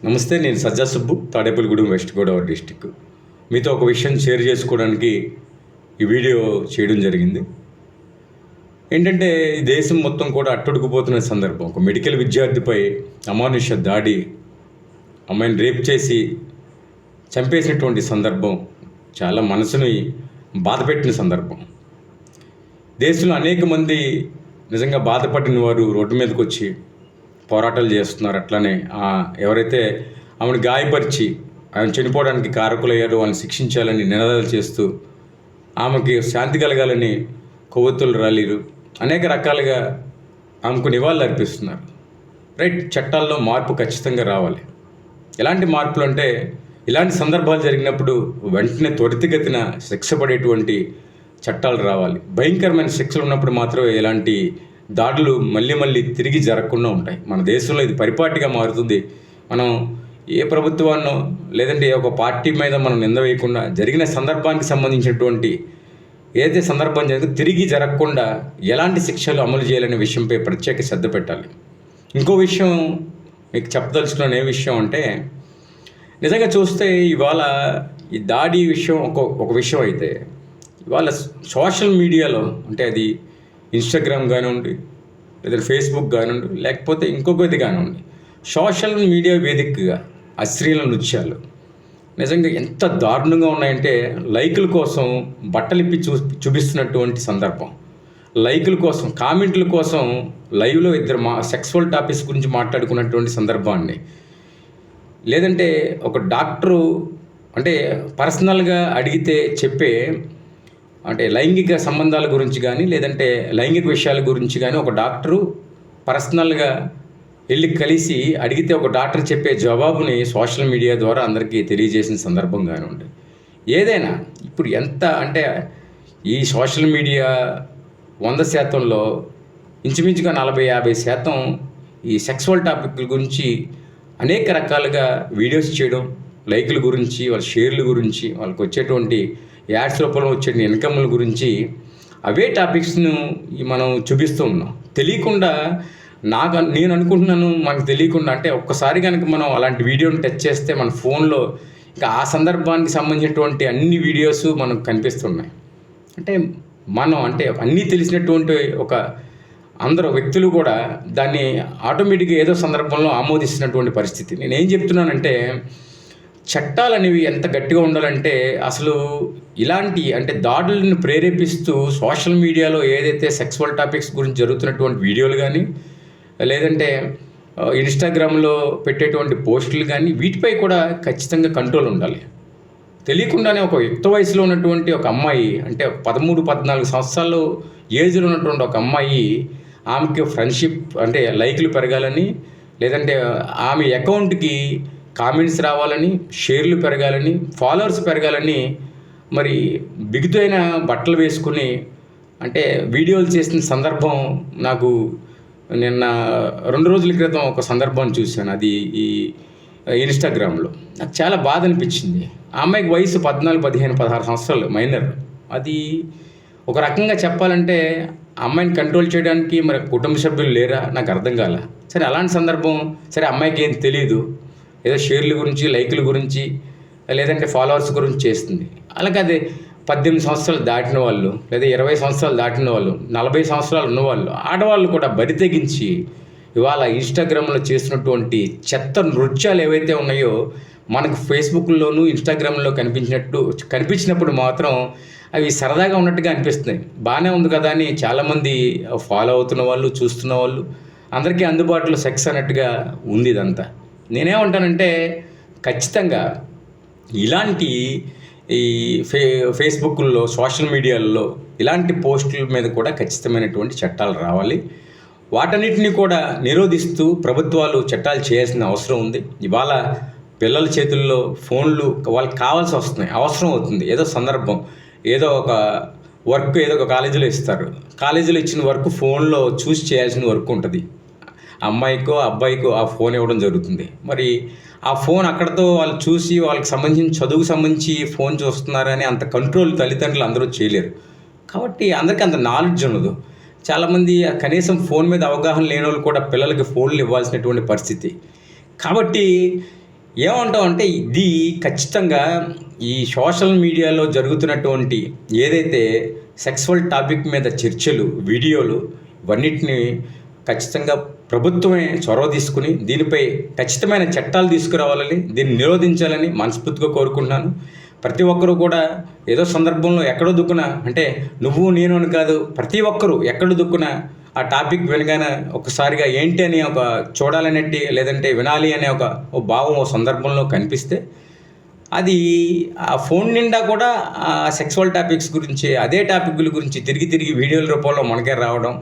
నమస్తే, నేను సజ్జా Subbu, Tadepalligudem west Godavari district. మీతో ఒక విషయం షేర్ చేసుకోవడానికి ఈ వీడియో చేయడం జరిగింది. ఏంటంటే ఈ దేశం మొత్తం కూడా అట్టుడుకుపోతున్న సందర్భం. ఒక మెడికల్ విద్యార్థిపై అమానుష దాడి, అమ్మాయిని రేప్ చేసి చంపేసినటువంటి సందర్భం చాలా మనసుని బాధపెట్టిన సందర్భం. దేశంలో అనేక మంది నిజంగా బాధపడిన వారు రోడ్డు మీదకి వచ్చి పోరాటాలు చేస్తున్నారు. అట్లానే ఎవరైతే ఆమెను గాయపరిచి ఆమె చనిపోవడానికి కారకులయ్యారో వాళ్ళని శిక్షించాలని నినాదాలు చేస్తూ ఆమెకి శాంతి కలగాలని కొవ్వొత్తులు ర్యాలీలు అనేక రకాలుగా ఆమెకు నివాళులు అర్పిస్తున్నారు. రైట్, చట్టాల్లో మార్పు ఖచ్చితంగా రావాలి. ఎలాంటి మార్పులు అంటే, ఇలాంటి సందర్భాలు జరిగినప్పుడు వెంటనే త్వరితగతిన శిక్ష పడేటువంటి చట్టాలు రావాలి. భయంకరమైన శిక్షలు ఉన్నప్పుడు మాత్రమే ఇలాంటి దాడులు మళ్ళీ తిరిగి జరగకుండా ఉంటాయి. మన దేశంలో ఇది పరిపాటిగా మారుతుంది. మనం ఏ ప్రభుత్వాన్నో లేదంటే ఒక పార్టీ మీద మనం నింద వేయకుండా జరిగిన సందర్భానికి సంబంధించినటువంటి ఏదైతే సందర్భం జరిగిందో తిరిగి జరగకుండా ఎలాంటి శిక్షలు అమలు చేయాలనే విషయంపై ప్రత్యేక శ్రద్ధ పెట్టాలి. ఇంకో విషయం మీకు చెప్పదలుచుకున్న ఏ విషయం అంటే, నిజంగా చూస్తే ఇవాళ ఈ దాడి విషయం ఒక విషయం అయితే, ఇవాళ సోషల్ మీడియాలో అంటే అది ఇన్స్టాగ్రామ్ కానివ్వండి, లేదా ఫేస్బుక్ కానివ్వండి, లేకపోతే ఇంకొకటి కానివ్వండి, సోషల్ మీడియా వేదికగా అశ్లీల నృత్యాలు నిజంగా ఎంత దారుణంగా ఉన్నాయంటే, లైకుల కోసం బట్టలిప్పి చూపిస్తున్నటువంటి సందర్భం, లైకుల కోసం, కామెంట్ల కోసం లైవ్లో ఇద్దరు సెక్సువల్ టాపిక్స్ గురించి మాట్లాడుకున్నటువంటి సందర్భాన్ని, లేదంటే ఒక డాక్టరు అంటే పర్సనల్గా అడిగితే చెప్పే అంటే లైంగిక సంబంధాల గురించి కానీ లేదంటే లైంగిక విషయాల గురించి కానీ ఒక డాక్టరు పర్సనల్గా వెళ్ళి కలిసి అడిగితే ఒక డాక్టర్ చెప్పే జవాబుని సోషల్ మీడియా ద్వారా అందరికీ తెలియజేసిన సందర్భం కానివ్వండి. ఏదైనా ఇప్పుడు ఎంత అంటే ఈ సోషల్ మీడియా 100%లో ఇంచుమించుగా 40-50% ఈ సెక్సువల్ టాపిక్ల గురించి అనేక రకాలుగా వీడియోస్ చేయడం, లైకుల గురించి, వాళ్ళ షేర్ల గురించి, వాళ్ళకి వచ్చేటువంటి యాడ్స్ రూపంలో వచ్చే ఇన్కమ్ల గురించి అవే టాపిక్స్ను మనం చూపిస్తూ ఉన్నాం. తెలియకుండా నేను అనుకుంటున్నాను, మనకు తెలియకుండా అంటే ఒక్కసారి కనుక మనం అలాంటి వీడియోని టచ్ చేస్తే మన ఫోన్లో ఇంకా ఆ సందర్భానికి సంబంధించినటువంటి అన్ని వీడియోస్ మనకు కనిపిస్తున్నాయి. అంటే మనం అంటే అన్నీ తెలిసినటువంటి అందరూ వ్యక్తులు కూడా దాన్ని ఆటోమేటిక్గా ఏదో సందర్భంలో ఆమోదిస్తున్నటువంటి పరిస్థితి. నేనేం చెప్తున్నానంటే, చట్టాలు అనేవి ఎంత గట్టిగా ఉండాలంటే, అసలు ఇలాంటి అంటే దాడులను ప్రేరేపిస్తూ సోషల్ మీడియాలో ఏదైతే సెక్సువల్ టాపిక్స్ గురించి జరుగుతున్నటువంటి వీడియోలు కానీ లేదంటే ఇన్స్టాగ్రామ్లో పెట్టేటువంటి పోస్టులు కానీ వీటిపై కూడా ఖచ్చితంగా కంట్రోల్ ఉండాలి. తెలియకుండానే ఒక యుక్త వయసులో ఉన్నటువంటి ఒక అమ్మాయి అంటే 13-14 సంవత్సరాలు ఏజ్లో ఉన్నటువంటి ఒక అమ్మాయి, ఆమెకి ఫ్రెండ్షిప్ అంటే లైక్లు పెరగాలని, లేదంటే ఆమె అకౌంట్కి కామెంట్స్ రావాలని, షేర్లు పెరగాలని, ఫాలోవర్స్ పెరగాలని మరి బిగుతైన బట్టలు వేసుకుని అంటే వీడియోలు చేసిన సందర్భం నాకు నిన్న 2 రోజుల క్రితం ఒక సందర్భాన్ని చూశాను. అది ఈ ఇన్స్టాగ్రామ్లో నాకు చాలా బాధ అనిపించింది. ఆ అమ్మాయికి వయసు 14, 15, 16 సంవత్సరాలు, మైనర్. అది ఒక రకంగా చెప్పాలంటే అమ్మాయిని కంట్రోల్ చేయడానికి మరి కుటుంబ సభ్యులు లేరా, నాకు అర్థం కాల. సరే, అలాంటి సందర్భం సరే, అమ్మాయికి ఏం తెలీదు, ఏదో షేర్ల గురించి, లైకుల గురించి, లేదంటే ఫాలోవర్స్ గురించి చేస్తుంది. అలాగే అదే 18 సంవత్సరాలు దాటిన వాళ్ళు, లేదా 20 సంవత్సరాలు దాటిన వాళ్ళు, 40 సంవత్సరాలు ఉన్నవాళ్ళు, ఆడవాళ్ళు కూడా బరి తెగించి ఇవాళ ఇన్స్టాగ్రామ్లో చేస్తున్నటువంటి చెత్త నృత్యాలు ఏవైతే ఉన్నాయో మనకు ఫేస్బుక్లోను ఇన్స్టాగ్రామ్లో కనిపించినప్పుడు మాత్రం అవి సరదాగా ఉన్నట్టుగా అనిపిస్తున్నాయి. బాగానే ఉంది కదా అని చాలామంది ఫాలో అవుతున్న వాళ్ళు, చూస్తున్న వాళ్ళు అందరికీ అందుబాటులో సెక్స్ అన్నట్టుగా ఉంది ఇదంతా. నేనేమంటానంటే, ఖచ్చితంగా ఇలాంటి ఈ ఫేస్బుక్లో, సోషల్ మీడియాల్లో ఇలాంటి పోస్టుల మీద కూడా ఖచ్చితమైనటువంటి చట్టాలు రావాలి. వాటన్నిటిని కూడా నిరోధిస్తూ ప్రభుత్వాలు చట్టాలు చేయాల్సిన అవసరం ఉంది. ఇవాళ పిల్లల చేతుల్లో ఫోన్లు వాళ్ళకి కావాల్సి వస్తున్నాయి, అవసరం అవుతుంది. ఏదో సందర్భం, ఏదో ఒక వర్క్ ఏదో ఒక కాలేజీలో ఇస్తారు, కాలేజీలో ఇచ్చిన వర్క్ ఫోన్లో చూసి చేయాల్సిన వర్క్ ఉంటుంది. అమ్మాయికో అబ్బాయికో ఆ ఫోన్ ఇవ్వడం జరుగుతుంది. మరి ఆ ఫోన్ అక్కడతో వాళ్ళు చూసి వాళ్ళకి సంబంధించిన చదువుకు సంబంధించి ఫోన్ చూస్తున్నారని అంత కంట్రోల్ తల్లిదండ్రులు అందరూ చేయలేరు. కాబట్టి అందరికీ అంత నాలెడ్జ్ ఉండదు. చాలామంది కనీసం ఫోన్ మీద అవగాహన లేని వాళ్ళు కూడా పిల్లలకి ఫోన్లు ఇవ్వాల్సినటువంటి పరిస్థితి. కాబట్టి ఏమంటాం అంటే ఇది ఖచ్చితంగా ఈ సోషల్ మీడియాలో జరుగుతున్నటువంటి ఏదైతే సెక్సువల్ టాపిక్ మీద చర్చలు, వీడియోలు ఇవన్నిటిని ఖచ్చితంగా ప్రభుత్వమే చొరవ తీసుకుని దీనిపై ఖచ్చితమైన చట్టాలు తీసుకురావాలని, దీన్ని నిరోధించాలని మనస్ఫూర్తిగా కోరుకుంటున్నాను. ప్రతి ఒక్కరూ కూడా ఏదో సందర్భంలో ఎక్కడో దుక్కున అంటే నువ్వు నేను అని కాదు, ప్రతి ఒక్కరూ ఎక్కడ దుక్కున ఆ టాపిక్ వినగానే ఒకసారిగా ఏంటి అని ఒక చూడాలనేటి లేదంటే వినాలి అనే ఒక భావం ఓ సందర్భంలో కనిపిస్తే అది ఆ ఫోన్ నిండా కూడా ఆ సెక్సువల్ టాపిక్స్ గురించి అదే టాపిక్ల గురించి తిరిగి తిరిగి వీడియోల రూపంలో మనకే రావడం